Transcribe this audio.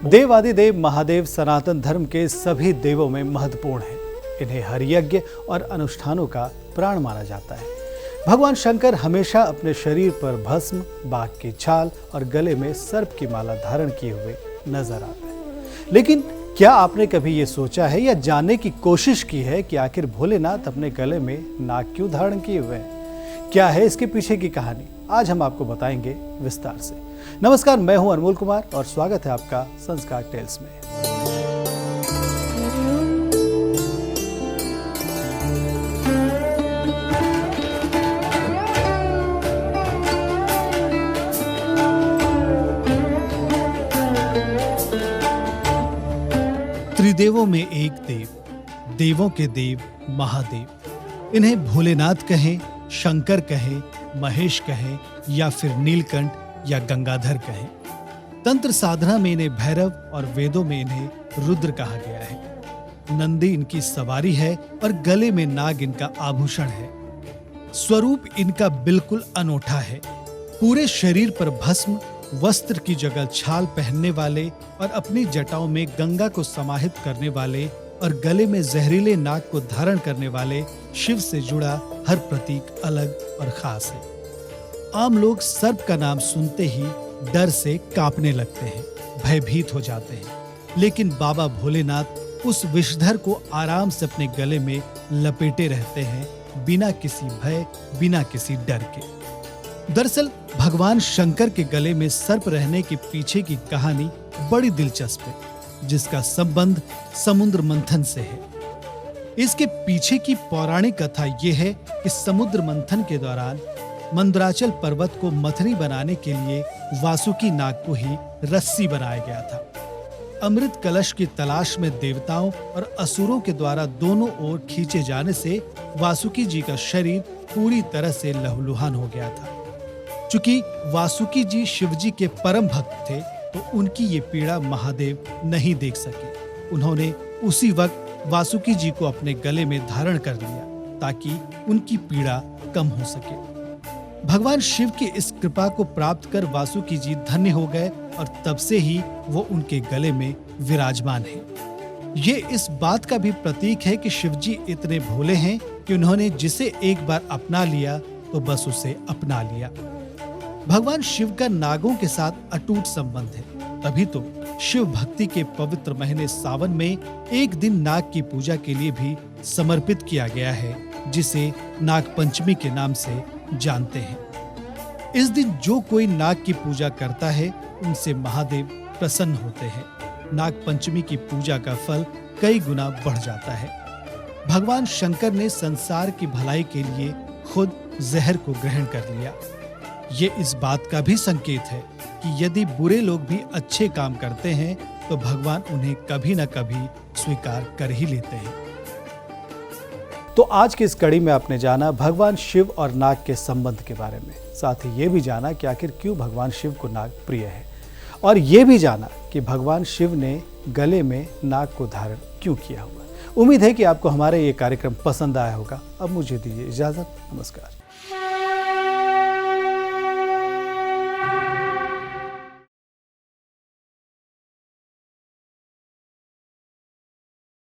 देवादिदेव महादेव सनातन धर्म के सभी देवों में महत्वपूर्ण हैं। इन्हें हर यज्ञ और अनुष्ठानों का प्राण माना जाता है। भगवान शंकर हमेशा अपने शरीर पर भस्म, बाघ की छाल और गले में सर्प की माला धारण किए हुए नजर आते हैं। लेकिन क्या आपने कभी ये सोचा है या जानने की कोशिश की है कि आखिर भोलेनाथ अपने गले में नाग क्यों धारण किए हुए हैं? क्या है इसके पीछे की कहानी? आज हम आपको बताएंगे विस्तार से। नमस्कार, मैं हूं अनमोल कुमार और स्वागत है आपका संस्कार टेल्स में। त्रिदेवों में एक देव, देवों के देव महादेव। इन्हें भोलेनाथ कहें, शंकर कहें, महेश कहें या फिर नीलकंठ या गंगाधर कहें। तंत्र साधना में इन्हें भैरव और वेदों में इन्हें रुद्र कहा गया है। नंदी इनकी सवारी है और गले में नाग इनका आभूषण है। स्वरूप इनका बिल्कुल अनोखा है। पूरे शरीर पर भस्म, वस्त्र की जगह छाल पहनने वाले और अपनी जटाओं में गंगा को समाहित करने वाले और गले में जहरीले नाग को धारण करने वाले शिव से जुड़ा हर प्रतीक अलग और खास है। आम लोग सर्प का नाम सुनते ही डर से कांपने लगते हैं, भयभीत हो जाते हैं। लेकिन बाबा भोलेनाथ उस विषधर को आराम से अपने गले में लपेटे रहते हैं, बिना किसी भय, बिना किसी डर के। दरअसल भगवान शंकर के गले में सर्प रहने के पीछे की कहानी बड़ी दिलचस्प है, जिसका संबंध समुद्र मंथन से है। इसके पीछे की पौराणिक कथा यह है कि समुद्र मंथन के दौरान मंदराचल पर्वत को मथनी बनाने के लिए वासुकी नाग को ही रस्सी बनाया गया था। अमृत कलश की तलाश में देवताओं और असुरों के द्वारा दोनों ओर खींचे जाने से वासुकी जी का शरीर पूरी तरह से लहूलुहान हो गया था। चूंकि वासुकी जी शिवजी के परम भक्त थे, तो उनकी ये पीड़ा महादेव नहीं देख सके। उन्होंने उसी वक्त वासुकी जी को अपने गले में धारण कर लिया ताकि उनकी पीड़ा कम हो सके। भगवान शिव की इस कृपा को प्राप्त कर वासुकी जी धन्य हो गए और तब से ही वो उनके गले में विराजमान हैं। ये इस बात का भी प्रतीक है कि शिवजी इतने भोले हैं कि उन्होंने जिसे एक बार अपना लिया तो बस उसे अपना लिया। भगवान शिव का नागों के साथ अटूट संबंध है। तभी तो शिव भक्ति के पवित्र महीने सावन में एक दिन नाग की पूजा के लिए भी समर्पित किया गया है, जिसे नाग पंचमी के नाम से जानते हैं। इस दिन जो कोई नाग की पूजा करता है, उनसे महादेव प्रसन्न होते हैं। नाग पंचमी की पूजा का फल कई गुना बढ़ जाता है। भगवान शंकर ने संसार की भलाई के लिए खुद जहर को ग्रहण कर लिया। ये इस बात का भी संकेत है कि यदि बुरे लोग भी अच्छे काम करते हैं, तो भगवान उन्हें कभी न कभी स्वीकार कर ही लेते हैं। तो आज की इस कड़ी में आपने जाना भगवान शिव और नाग के संबंध के बारे में। साथ ही ये भी जाना कि आखिर क्यों भगवान शिव को नाग प्रिय है, और ये भी जाना कि भगवान शिव ने गले में नाग को धारण क्यों किया हुआ। उम्मीद है कि आपको हमारा ये कार्यक्रम पसंद आया होगा। अब मुझे दीजिए इजाजत। नमस्कार।